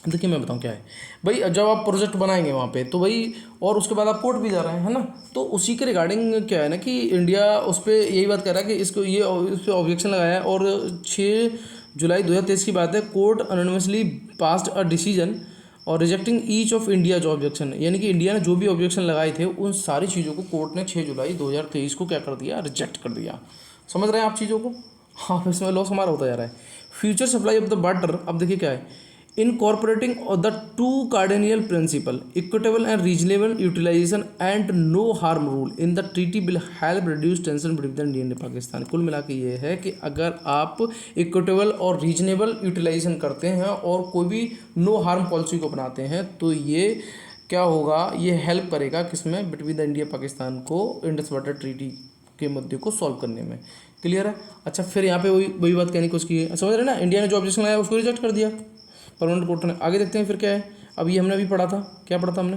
देखिए मैं बताऊँ क्या है भाई, जब आप प्रोजेक्ट बनाएंगे वहाँ पे तो भाई, और उसके बाद आप कोर्ट भी जा रहे हैं, है ना, तो उसी के रिगार्डिंग क्या है ना कि इंडिया उस पर यही बात कर रहा है कि इसको ये इस पर ऑब्जेक्शन लगाया है। और 6 जुलाई 2023 की बात है, court anonymously passed a decision और रिजेक्टिंग ईच ऑफ इंडिया जो ऑब्जेक्शन, यानी कि इंडिया ने जो भी ऑब्जेक्शन लगाए थे उन सारी चीज़ों को कोर्ट ने 6 जुलाई 2023 को क्या कर दिया, रिजेक्ट कर दिया। समझ रहे हैं आप चीज़ों को? हाँ, इसमें लॉस हमारा होता जा रहा है। Future supply of the water, अब देखिए क्या है, incorporating the two cardinal principle equitable and reasonable utilization and no harm rule in the treaty will help reduce tension between the India and Pakistan। कुल मिला के ये है कि अगर आप इक्विटेबल और रीजनेबल यूटिलाइजेशन करते हैं और कोई भी नो हार्म पॉलिसी को अपनाते हैं तो ये क्या होगा, ये हेल्प करेगा किसमें, बिटवीन द इंडिया पाकिस्तान को इंडस वाटर ट्रीटी के मुद्दे को सॉल्व करने में। क्लियर है? अच्छा, फिर यहाँ पे वही बात कहने की कोशिश की है, समझ रहे ना, इंडिया ने जो ऑब्जेक्शन लगाया उसको रिजेक्ट कर दिया परमानेंट कोर्ट ने। आगे देखते हैं फिर क्या है। अब ये हमने अभी पढ़ा था, क्या पढ़ा था हमने,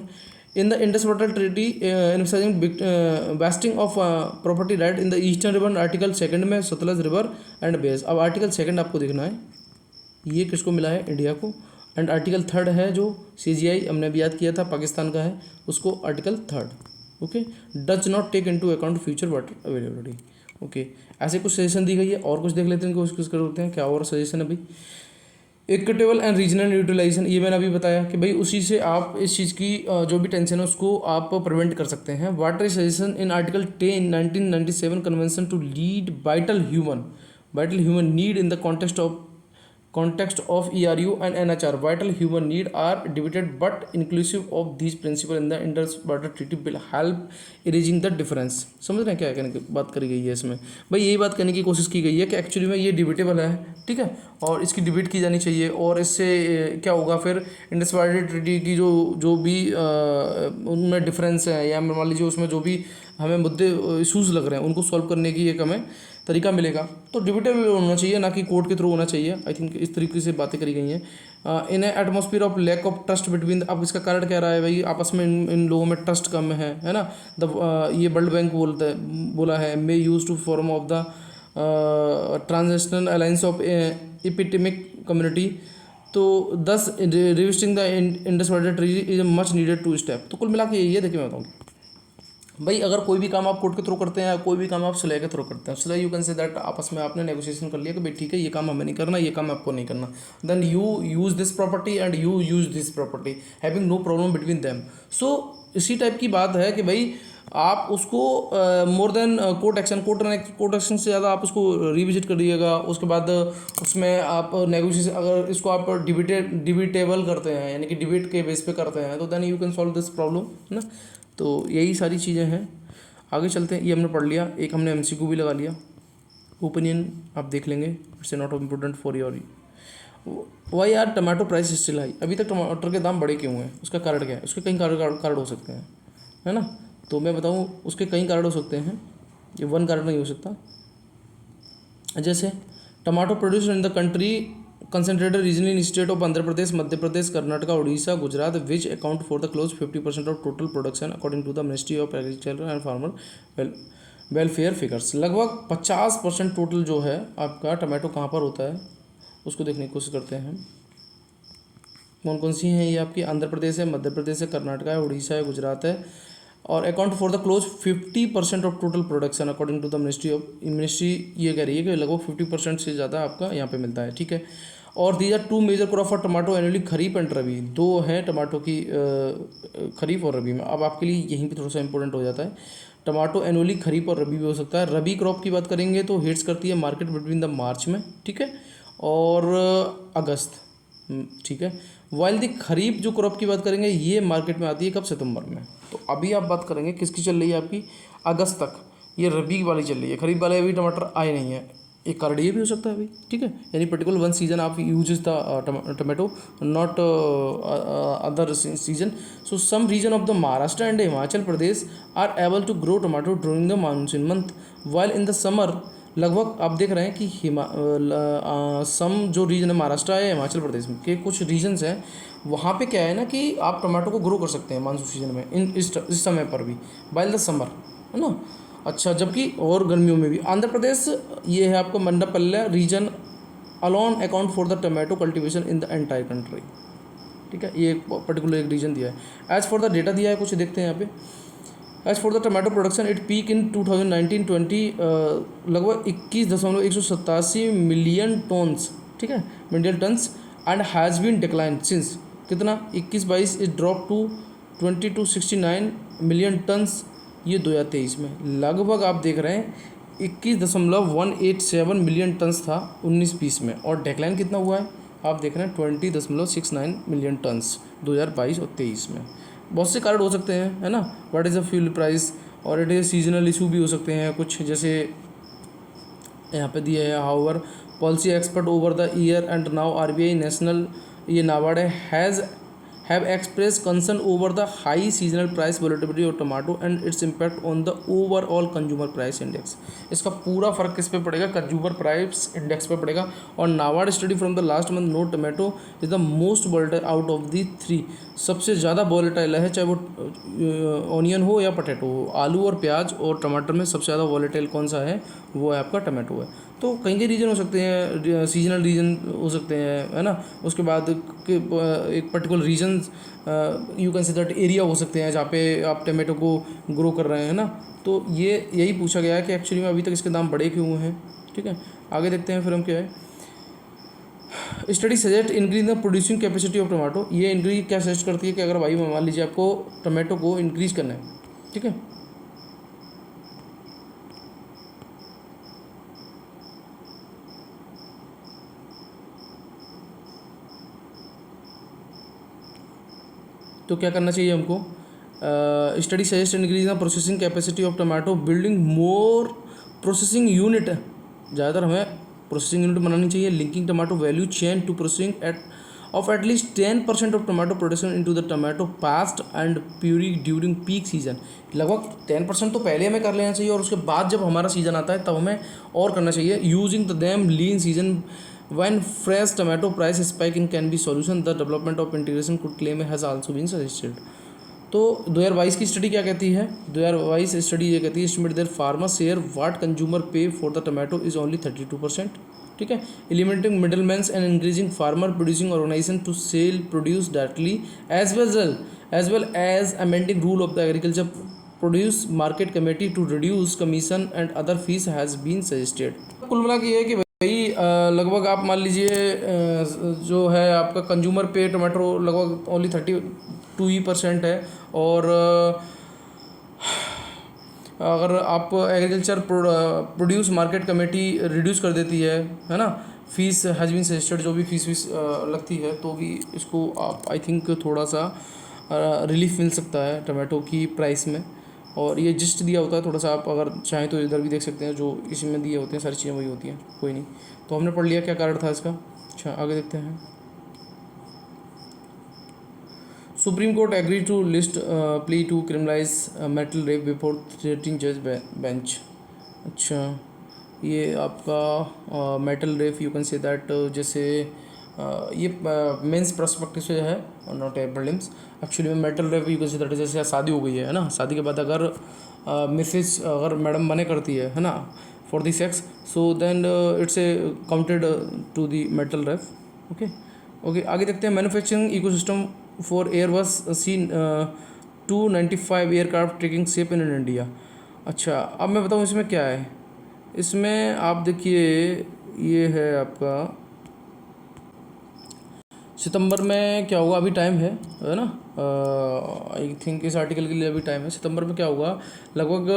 in the Indus water treaty emphasising wasting of property right in the eastern river, article 2 में सतलज रिवर एंड बेस। अब आर्टिकल 2 आपको देखना है, ये किसको मिला है, इंडिया को। एंड आर्टिकल 3 है जो CGI हमने अभी याद किया था पाकिस्तान का है, उसको article 3, okay, does not take into account future water availability, okay. ऐसे कुछ सजेशन दी गई है, और कुछ देख लेते हैं, कोशिश करते हैं क्या और सजेशन है भाई। इक्विटेबल एंड रीजनल यूटिलाइजेशन, ये मैंने अभी बताया कि भाई उसी से आप इस चीज़ की जो भी टेंशन है उसको आप प्रिवेंट कर सकते हैं। Water suggestion in article 10 1997 convention to lead vital human need in the context of ERU and NHR, vital human need are debated but inclusive of these principles in the Indus Water Treaty will help erasing the difference। समझ रहे हैं क्या कहने की बात करी गई है इसमें भाई, यही बात करने की कोशिश की गई है कि एक्चुअली में ये डिबेटेबल है, ठीक है, और इसकी डिबेट की जानी चाहिए। और इससे क्या होगा फिर, इंडस वाटर ट्रीटी की जो भी उनमें डिफरेंस है, या मान लीजिए उसमें जो भी हमें मुद्दे इशूज़ लग रहे हैं उनको सॉल्व करने की एक हमें तरीका मिलेगा। तो डिबेटेबल होना चाहिए, ना कि कोर्ट के थ्रू होना चाहिए। आई थिंक इस तरीके से बातें करी गई हैं। In atmosphere of lack of trust between, अब इसका कारण क्या रहा है भाई, आपस में इन लोगों में ट्रस्ट कम है ना। ये वर्ल्ड बैंक बोला है, may use to form of the transnational alliance of epidemic community, तो thus revisiting the Indus water treaty is much needed to step. तो कुल मिला के यही है। देखिए मैं बताऊँ भाई, अगर कोई भी काम आप कोर्ट के थ्रू करते हैं, कोई भी काम आप सुलह के थ्रू करते हैं, सुलह यू कैन से दैट आपस में आपने नेगोशिएशन कर लिया कि भाई ठीक है ये काम हमें नहीं करना, ये काम आपको नहीं करना, then you use this property and you use this property having no problem between them. So इसी टाइप की बात है कि भाई आप उसको मोर देन कोर्ट एक्शन से ज़्यादा आप उसको रिविजिट करिएगा। उसके बाद उसमें आप नेगोशिएशन, अगर इसको आप डिबेटेबल करते हैं, यानी कि डिबेट के बेस पे करते हैं, तो then you can solve this problem, है ना। तो यही सारी चीज़ें हैं। आगे चलते हैं, ये हमने पढ़ लिया, एक हमने MCQ भी लगा लिया। ओपिनियन आप देख लेंगे, it's not important for your. Why are tomato price still high, अभी तक टमाटर के दाम बड़े क्यों हैं, उसका कारण क्या है, उसके कई कारण हो सकते हैं, है ना। तो मैं बताऊं उसके कई कारण हो सकते हैं, ये वन कारण नहीं हो सकता। जैसे tomato produce in the country concentrated regionally in state of Andhra Pradesh, Madhya Pradesh, Karnataka, Odisha, Gujarat, which account for the close 50% of total production according to the Ministry of Agriculture and Farmer welfare figures. लगभग 50% टोटल जो है आपका टमाटो कहाँ पर होता है उसको देखने की कोशिश करते हैं हम। कौन कौन सी हैं ये आपकी? आंध्र प्रदेश है, मध्य प्रदेश है, कर्नाटका है, उड़ीसा है, गुजरात है। और account for the close 50% of total production according to the ministry ये कह रही है कि लगभग 50% से ज़्यादा आपका यहाँ पे मिलता है, ठीक है। और these are two major crop for tomato annually, kharif and rabi. दो हैं टमाटो की खरीफ और रबी में। अब आपके लिए यहीं पे थोड़ा सा इंपॉर्टेंट हो जाता है, टमाटो एनुअली खरीफ और रबी भी हो सकता है। रबी क्रॉप की बात करेंगे तो हिट्स करती है मार्केट बिटवीन द मार्च में, ठीक है, और अगस्त, ठीक है। वाइल दी खरीफ जो क्रॉप की बात करेंगे ये मार्केट में आती है कब? सितंबर में। तो अभी आप बात करेंगे किसकी चल रही है आपकी? अगस्त तक ये रबी वाली चल रही है, खरीफ वाले अभी टमाटर आए नहीं है। एक करड़िए भी हो सकता है अभी, ठीक है। यानी पर्टिकुलर वन सीजन आप uses the tomato, not other season. So some region of the Maharashtra and Himachal Pradesh are able to grow tomato during the monsoon month, while in the summer लगभग आप देख रहे हैं कि सम जो रीजन है महाराष्ट्र है, हिमाचल प्रदेश में के कुछ रीजन्स हैं, वहाँ पे क्या है ना कि आप टमाटो को ग्रो कर सकते हैं मानसून सीजन में, इस समय पर भी, बाय द समर, है ना। अच्छा, जबकि और गर्मियों में भी। आंध्र प्रदेश ये है आपका Mandapalle region alone account for the tomato cultivation in the entire country, ठीक है। ये एक पर्टिकुलर एक रीजन दिया है। एज फॉर द डेटा दिया है, कुछ देखते हैं यहाँ पे। As for the tomato production it peak in 2019-20 लगभग 21,187 मिलियन टन्स, ठीक है, million tons, and has been decline since कितना 21-22 is drop to 22-69 million tons, ये 2023 में। लगभग आप देख रहे हैं 21.187 मिलियन टन्स था 19-20 में, और डिक्लाइन कितना हुआ है आप देख रहे हैं 20.69 मिलियन टन्स 2022 और 23 में। बहुत से कारण हो सकते हैं, है ना। What is the fuel price, और इट इज़ सीजनल इशू भी हो सकते हैं कुछ, जैसे यहाँ पे दिया है। However policy expert over the year and now RBI national ये NABARD have expressed concern over the high seasonal price volatility of tomato and its impact on the overall consumer price index। इसका पूरा फर्क किस पे पड़ेगा? कंज्यूमर प्राइस इंडेक्स पे पड़ेगा। और NABARD study from the last month no tomato is the most volatile out of the three. सबसे ज़्यादा वोलेटाइल है, चाहे वो ऑनियन हो या पोटैटो हो। आलू और प्याज और टमाटर में सबसे ज़्यादा वोलेटाइल कौन सा है? वो है आपका टमाटो है। तो कहीं के रीजन हो सकते हैं, सीजनल रीजन हो सकते हैं, है ना। उसके बाद एक particular region you can say that area हो सकते हैं जहाँ पे आप टमाटो को ग्रो कर रहे हैं ना। तो ये यही पूछा गया है कि एक्चुअली में अभी तक इसके दाम बढ़े क्यों हैं, ठीक है। आगे देखते हैं फिर हम क्या है। Study suggest increase the producing capacity of tomato. ये इंक्रीज क्या सजेस्ट करती है कि अगर भाई मान लीजिए आपको टमाटो को इंक्रीज करना है, ठीक है, तो क्या करना चाहिए हमको? Study suggest increase the processing capacity of tomato building more processing unit. ज़्यादातर हमें प्रोसेसिंग यूनिट बनानी चाहिए। Linking tomato value chain to processing at least 10% of tomato production into the tomato paste and puree during peak season. लगभग 10% तो पहले हमें कर लेना चाहिए, और उसके बाद जब हमारा सीज़न आता है तब हमें और करना चाहिए। Using the them lean season when fresh tomato price spike in can be solution the development of integration could claim has also been suggested। तो 2022 की स्टडी क्या कहती है? 2022 स्टडी ये कहती है estimate their farmer share what consumer pay for the tomato is only 32%, ठीक है। Eliminating middle mans and increasing farmer producing organisation to sell produce directly as well as amending rule of the agriculture produce market committee to reduce commission and other fees has been suggested. कुल मिला के ये है कि भाई लगभग आप मान लीजिए जो है आपका कंज्यूमर पे टमाटो लगभग ओनली 32% है, और अगर आप agriculture produce market committee reduce कर देती है ना, फीस हैज़ बीन सजेस्टेड, जो भी फीस लगती है, तो भी इसको आप आई थिंक थोड़ा सा रिलीफ मिल सकता है टमाटो की प्राइस में। और ये जिस्ट दिया होता है थोड़ा सा, आप अगर चाहें तो इधर भी देख सकते हैं, जो इसमें दिए होते हैं सारी चीज़ें वही होती हैं, कोई नहीं। तो हमने पढ़ लिया क्या कारण था इसका। अच्छा, आगे देखते हैं। Supreme court agree to list plea to criminalise marital rape before 13 जज बेंच। अच्छा, ये आपका marital rape you can say that, जैसे ये मेंस पर्सपेक्टिव से है और नॉट ए प्रीलिम्स। एक्चुअली में marital rape you can say that is जैसे शादी हो गई है ना, शादी के बाद अगर मिसेज अगर मैडम मने करती है ना for the sex, so then it's a counted to the marital rape. Okay okay, आगे देखते हैं। Manufacturing ecosystem for airbus C 295 aircraft taking shape in India. अच्छा, अब मैं बताऊँ इसमें क्या है। इसमें आप देखिए ये है आपका सितंबर में क्या होगा, अभी टाइम है ना, आई थिंक इस आर्टिकल के लिए अभी टाइम है। सितंबर में क्या होगा, लगभग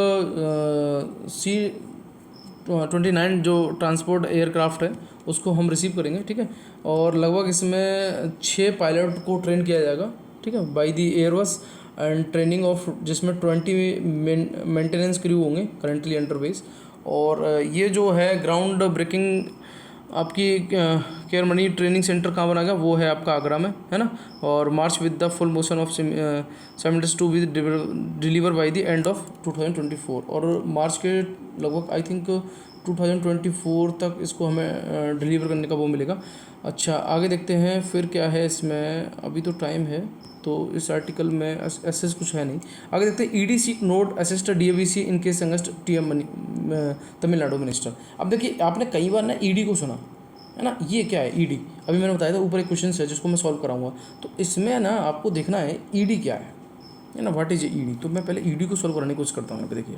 C-29 जो ट्रांसपोर्ट एयरक्राफ्ट है उसको हम रिसीव करेंगे, ठीक है। और लगभग इसमें 6 पायलट को ट्रेन किया जाएगा, ठीक है, by the Airbus and training of, जिसमें 20 मेंटेनेंस क्रू होंगे करेंटली अंडर बेस। और ये जो है ग्राउंड ब्रेकिंग आपकी केयर मनी ट्रेनिंग सेंटर कहाँ बना गया, वो है आपका आगरा में, है ना। और March with the full motion of segments to be deliver by the end of 2024। और मार्च के लगभग आई थिंक 2024 तक इसको हमें डिलीवर करने का वो मिलेगा। अच्छा, आगे देखते हैं फिर क्या है इसमें, अभी तो टाइम है तो इस आर्टिकल में ऐसे कुछ है नहीं। आगे देखते हैं। EDC note assist DAVC in case against TM Tamil Nadu minister. अब देखिए आपने कई बार ना ED को सुना है ना, ये क्या है ED, अभी मैंने बताया था ऊपर एक क्वेश्चन है जिसको मैं सॉल्व कराऊंगा। तो इसमें ना आपको देखना है ED क्या है ना, व्हाट इज ED। तो मैं पहले ED को सॉल्व कराने की कोशिश करता हूँ। यहाँ पे देखिए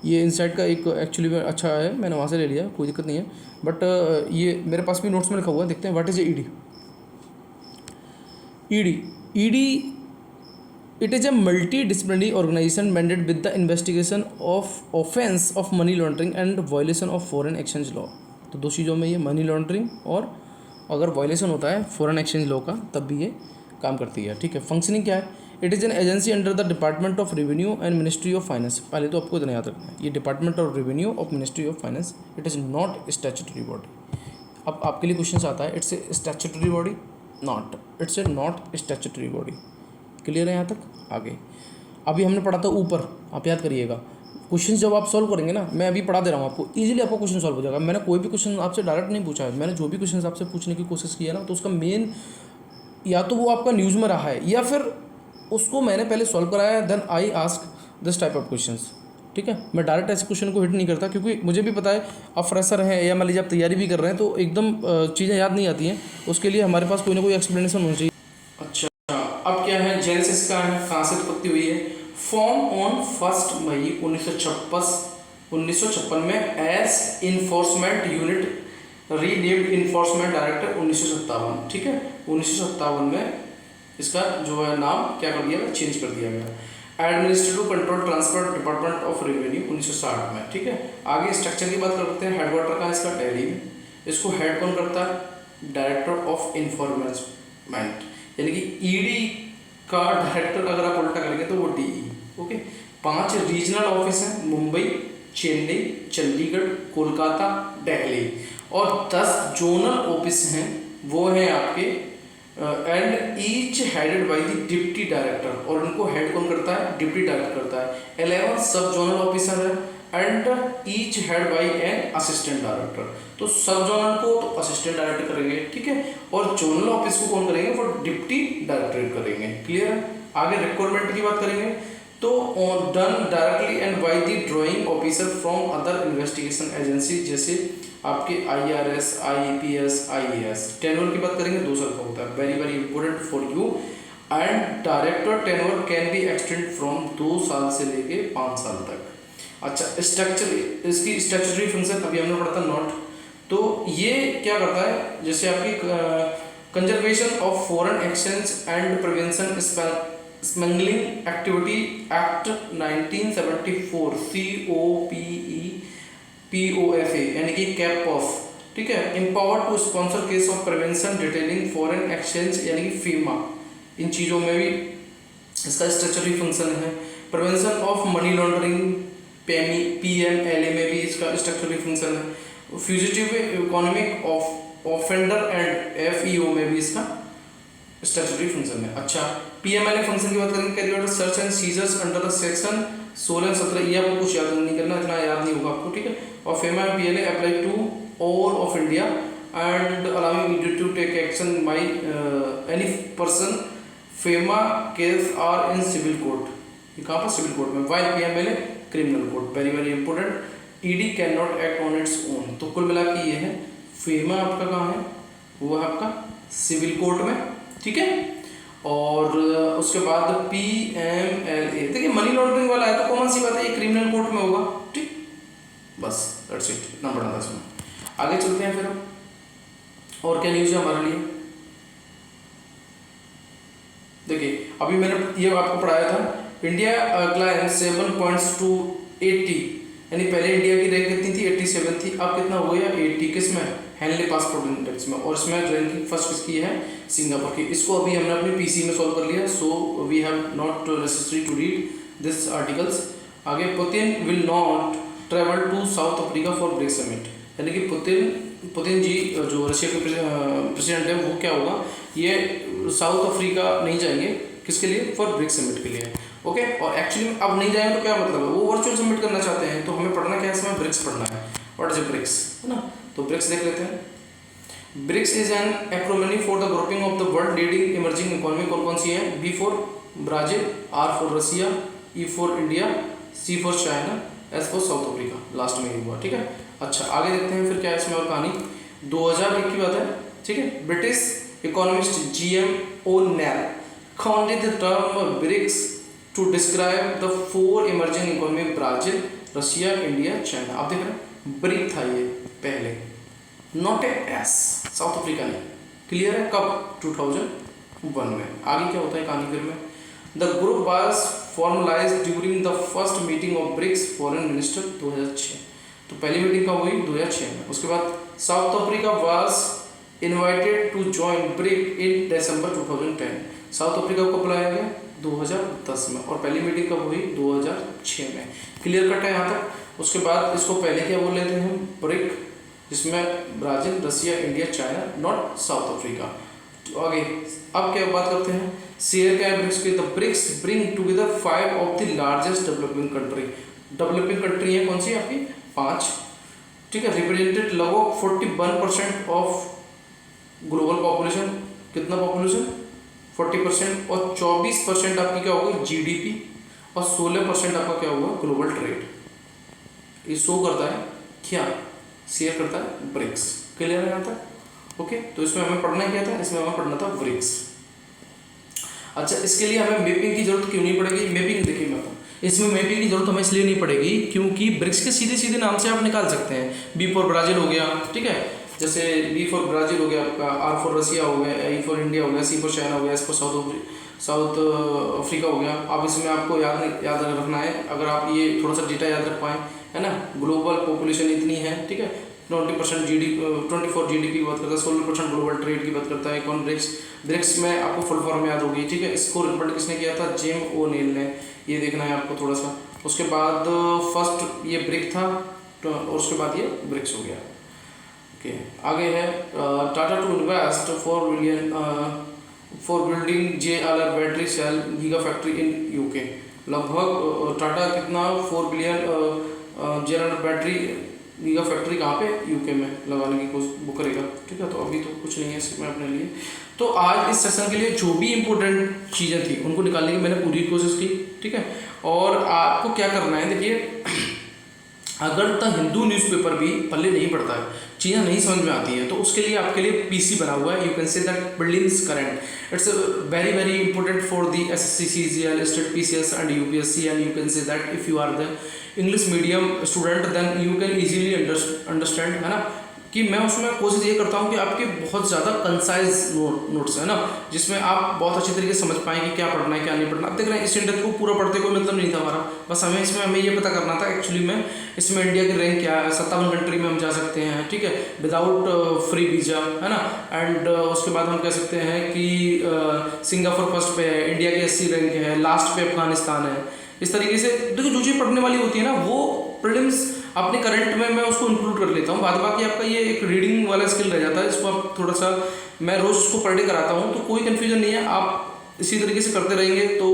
ये इनसाइट का एक एक्चुअली में अच्छा है, मैंने वहाँ से ले लिया, कोई दिक्कत नहीं है। बट ये मेरे पास भी नोट्स में लिखा हुआ है, देखते हैं what is ED। ED, it is a multidisciplinary organization mandated with the investigation of offense of money laundering and violation of foreign exchange law। तो दो चीज़ों में ये मनी लॉन्ड्रिंग और अगर वायलेशन होता है फॉरेन एक्सचेंज लॉ का तब भी ये काम करती है, ठीक है। फंक्शनिंग क्या है, it is an agency under the department of revenue and ministry of finance. पहले तो आपको इतना याद रखना है, ये department of revenue of ministry of finance, it is not statutory body. अब आपके लिए क्वेश्चन आता है, it's a statutory body, not, it's a not statutory body. Clear है यहाँ तक। आगे अभी हमने पढ़ा था ऊपर, आप याद करिएगा। क्वेश्चन जब आप सॉल्व करेंगे ना, मैं अभी पढ़ा दे रहा हूँ आपको, इजीली आपको क्वेश्चन सॉल्व हो जाएगा। मैंने कोई भी क्वेश्चन आपसे डायरेक्ट नहीं पूछा है, मैंने जो भी क्वेश्चन आपसे पूछने की कोशिश की है ना, तो उसका मेन या तो वो आपका न्यूज़ में रहा है या फिर उसको मैंने पहले सॉल्व कराया है, then I ask this type of questions, ठीक है। मैं डायरेक्ट ऐसे क्वेश्चन को हिट नहीं करता, क्योंकि मुझे भी पता है आप फ्रेशर हैं या मान लीजिए आप तैयारी भी कर रहे हैं तो एकदम चीज़ें याद नहीं आती हैं, उसके लिए हमारे पास कोई ना कोई एक्सप्लेनेशन होनी चाहिए। अच्छा, अब क्या है, जेनेसिस का है, कहाँ से उत्पत्ति हुई है। फॉर्म ऑन 1 मई 1956 में as enforcement unit, renamed enforcement director 1957, ठीक है। 1957 में इसका जो है नाम क्या कर दिया गया, चेंज कर दिया गया। Administrative control transport department of revenue 1960 में, ठीक है। आगे स्ट्रक्चर की बात करते हैं। हेडक्वार्टर का इसका दिल्ली में, इसको हेड कौन करता है, डायरेक्टर ऑफ इन्फॉर्मेंट, यानी कि ED का डायरेक्टर अगर आप उल्टा करेंगे तो वो DE, ओके। 5 रीजनल ऑफिस हैं, मुंबई, चेन्नई, चंडीगढ़, कोलकाता, दिल्ली। और 10 जोनल ऑफिस हैं, वो हैं आपके and each headed by the deputy director, और उनको हेड कौन करता है, डिप्टी डायरेक्टर करता है। 11 सब जोनल ऑफिसर है and each head by an assistant director. तो सब जोनल को तो असिस्टेंट डायरेक्टर करेंगे, ठीक है, और जोनल ऑफिस को कौन करेंगे, वो डिप्टी डायरेक्टर करेंगे। क्लियर है। आगे रिक्वायरमेंट की बात करेंगे तो done directly and by the drawing officer from other investigation agency, जैसे आपके IRS, IAPS, IAS। टेन्योर की बात करेंगे 2 साल का होता है, very very important for you. And director tenure can be extend from 2 साल से लेके 5 साल तक। अच्छा, स्ट्रक्चर, इसकी स्ट्रक्चररी फंक्शन अभी हमने पढ़ा था, नोट। तो ये क्या करता है, जैसे आपकी conservation of foreign exchange and prevention smuggling activity act 1974 COPEPOFA, यानी कि कैप ऑफ, ठीक है। Empower to sponsor case of prevention detailing foreign exchange, यानी कि FEMA। इन चीज़ों में भी इसका स्ट्रक्चररी फंक्शन है। Prevention of money laundering PMLA में भी इसका स्ट्रक्चरली फंक्शन है। Fugitive economic offender and FEO में भी इसका स्टैट्यूटरी फंक्शन है। अच्छा, PMLA फंक्शन की बात करेंगे, carry out search and seizures under the section 16-17, ये आपको कुछ याद नहीं करना, इतना याद नहीं होगा आपको, ठीक है। और FEMA PLA apply to all of India and allowing you to take action by any person FEMA case are in civil court, ये कहाँ पर सिविल कोर्ट में, while PMLA criminal court, very very important. ED can not act on its own. तो कुल मिला के ये है फेमा आपका कहाँ है, वो है आपका सिविल कोर्ट में, ठीक है। और उसके बाद पीएमएलए, देखिए मनी लॉन्ड्रिंग वाला है तो कॉमन सी बात है ये क्रिमिनल कोर्ट में होगा, ठीक, बस दैट्स इट, इतना पढ़ना था इसमें। आगे चलते हैं फिर हम, और क्या न्यूज़ है हमारे लिए। देखिए अभी मैंने ये आपको पढ़ाया था, इंडिया क्लाइम 7 पॉइंट्स टू 80, यानी पहले इंडिया की रैंक कितनी थी 87 थी, अब कितना हो गया 80, किसमें, हेनली पासपोर्ट इंडेक्स में, और इसमें रैंकिंग फर्स्ट किसकी है, सिंगापुर की। इसको अभी हमने अपने पीसी में सॉल्व कर लिया, so we have not necessary to read this articles. आगे, Putin will not travel to South Africa for BRICS summit, यानी कि पुतिन जी जो रशिया के प्रेसिडेंट है वो क्या होगा, ये साउथ अफ्रीका नहीं जाएंगे, किसके लिए, फॉर ब्रिक्स समिट के लिए, ओके। और एक्चुअली अब नहीं जाएंगे तो क्या मतलब है, वो वर्चुअल समिट करना चाहते हैं, तो हमें पढ़ना क्या है इसमें, ब्रिक्स पढ़ना है। व्हाट इज ब्रिक्स, है ना, तो ब्रिक्स देख लेते हैं। BRICS is an acronym for the grouping of the world leading emerging economy. कौन कौन सी है, B for Brazil, R for Russia, E for India, C for China, S for South Africa, last में ही हुआ, ठीक है। अच्छा आगे देखते हैं फिर क्या है इसमें और कहानी। 2001 की बात है, ठीक है। British economist GM O'Neill coined the term BRICS to describe the 4 emerging economy, Brazil, Russia, India, China. आप देख रहे हैं ब्रिक था ये पहले, not A S, south Africa नहीं, क्लियर है, कब, 2001 में। आगे क्या होता है कहानी फिर में, the group was formalised during the first meeting of BRICS foreign minister 2006, तो पहली मीटिंग कब हुई 2006 में। उसके बाद South Africa was invited to join BRIC in December 2010, South Africa को बुलाया गया 2010 में, और पहली मीटिंग कब हुई 2006 में, क्लियर कट है यहाँ तक। उसके बाद इसको पहले क्या बोल लेते हैं, ब्रिक, जिसमें Brazil, Russia, India, China, not south Africa. तो आगे अब क्या बात करते हैं, शेयर क्या है ब्रिक्स के, the BRICS bring together 5 of the largest developing country. Developing country है कौन सी आपकी, 5, ठीक है। रिप्रेजेंटेड लगभग 41% ऑफ ग्लोबल पॉपुलेशन, कितना पॉपुलेशन 40%, और 24% आपकी क्या होगा जीडीपी, और 16% आपका क्या होगा ग्लोबल ट्रेड। ये शो करता है क्या, शेयर करता है ब्रिक्स, क्लियर है यहाँ तक, ओके। तो इसमें हमें पढ़ना क्या था, इसमें हमें पढ़ना था ब्रिक्स। अच्छा इसके लिए हमें मैपिंग की जरूरत क्यों नहीं पड़ेगी, मैपिंग देखिए मैं इसमें मैपिंग की जरूरत हमें इसलिए नहीं पड़ेगी क्योंकि ब्रिक्स के सीधे सीधे नाम से आप निकाल सकते हैं। बी फॉर ब्राजील हो गया, ठीक है, जैसे बी फॉर ब्राजील हो गया आपका, आर फॉर रशिया हो गया, ई फॉर इंडिया हो गया, सी फॉर चाइना हो गया, एस फॉर साउथ अफ्रीका हो गया। अब इसमें आपको याद रखना है, अगर आप ये थोड़ा सा डेटा याद रख पाएँ, है ना, ग्लोबल पॉपुलेशन इतनी है, ठीक है, 20% GDP की बात करता है, 16% ग्लोबल ट्रेड की बात करता है। कौन, ब्रिक्स में आपको फुल फॉर्म याद होगी, ठीक है। इसको रिकमेंड किसने किया था, जेम ओनेल ने, ये देखना है आपको थोड़ा सा। उसके बाद फर्स्ट ये ब्रिक था, और उसके बाद ये ब्रिक्स हो गया, ओके। आगे है Tata to invest 4 billion for building JLR battery cell giga factory in UK. लगभग टाटा कितना 4 billion JLR battery giga factory कहाँ पे, यूके में लगाने की कोशिश वो करेगा, ठीक है। तो अभी तो कुछ नहीं है इसमें अपने लिए। तो आज इस सेशन के लिए जो भी इम्पोर्टेंट चीज़ें थी उनको निकालने की मैंने पूरी कोशिश की, ठीक है। और आपको क्या करना है, देखिए अगर द हिंदू न्यूज़पेपर भी पल्ले नहीं पड़ता है, चीज़ें नहीं समझ में आती हैं, तो उसके लिए आपके लिए पीसी बना हुआ है, you can say that prelims current, it's very very important for the SSC CGL state PCS and UPSC, and you can say that if you are the English medium student then you can easily understand, है ना, कि मैं उसमें कोशिश ये करता हूँ कि आपके बहुत ज़्यादा कंसाइज नोट्स है ना, जिसमें आप बहुत अच्छी तरीके से समझ पाएँ कि क्या पढ़ना है क्या नहीं पढ़ना। आप देख रहे हैं इस इंडेक्स को पूरा पढ़ते कोई मतलब नहीं था हमारा, बस हमें ये पता करना था एक्चुअली में इसमें इंडिया की रैंक क्या है, 57 कंट्री में हम जा सकते हैं, ठीक है, विदाउट फ्री वीज़ा, है ना। एंड उसके बाद हम कह सकते हैं कि सिंगापुर फर्स्ट पे है, इंडिया की 80 रैंक है, लास्ट पे अफगानिस्तान है। इस तरीके से देखो जो चीज़ पढ़ने वाली होती है ना वो प्रीलिम्स अपने करंट में मैं उसको इंक्लूड कर लेता हूँ, बाद बाकी आपका ये एक रीडिंग वाला स्किल रह जाता है, इसको आप थोड़ा सा मैं रोज़ इसको पर डे कराता हूँ, तो कोई कन्फ्यूजन नहीं है, आप इसी तरीके से करते रहेंगे तो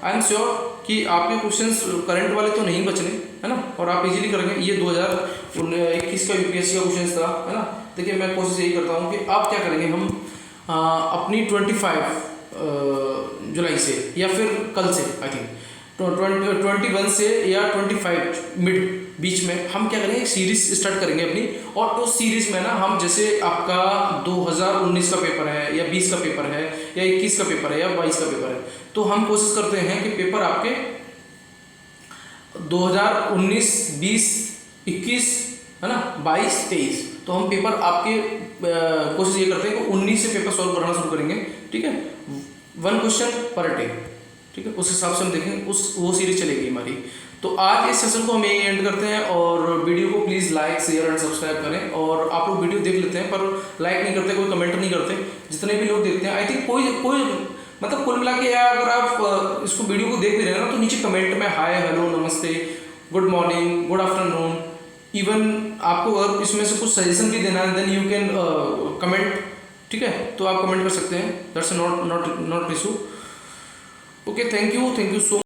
आई एम श्योर कि आपके क्वेश्चंस करंट वाले तो नहीं बचने, है ना, और आप इजीली करेंगे। ये 2021 का UPSC का क्वेश्चन था, है ना, देखिए मैं कोशिश यही करता हूँ कि आप क्या करेंगे, हम अपनी 25 जुलाई से या फिर कल से आई थिंक 21 से या 25 मिड बीच में हम क्या करेंगे, एक सीरीज स्टार्ट करेंगे अपनी। और उस सीरीज में ना हम जैसे आपका 2019 का पेपर है या 20 का पेपर है या 21 का पेपर है या 22 का पेपर है, तो हम कोशिश करते हैं कि पेपर आपके 2019, 20, 21 है ना, 22, 23, तो हम पेपर आपके कोशिश ये करते हैं कि 19 से पेपर सॉल्व कराना शुरू करेंगे। ठीक है, 1 क्वेश्चन पर डे। ठीक है, उस हिसाब से हम देखेंगे, वो सीरीज चलेगी हमारी। तो आज इस सेशन को हम यही एंड करते हैं, और वीडियो को please like, share and subscribe करें। और आप लोग वीडियो देख लेते हैं पर लाइक नहीं करते, कोई कमेंट नहीं करते। जितने भी लोग देखते हैं आई थिंक कोई मतलब कुल मिला के, यार अगर आप इसको वीडियो को देख भी रहे हैं ना, तो नीचे कमेंट में हाय, हेलो, नमस्ते, good morning, good afternoon, even आपको अगर इसमें से कुछ सजेशन भी देना है देन यू कैन कमेंट। ठीक है, तो आप कमेंट कर सकते हैं, that's not issue. Okay, thank you so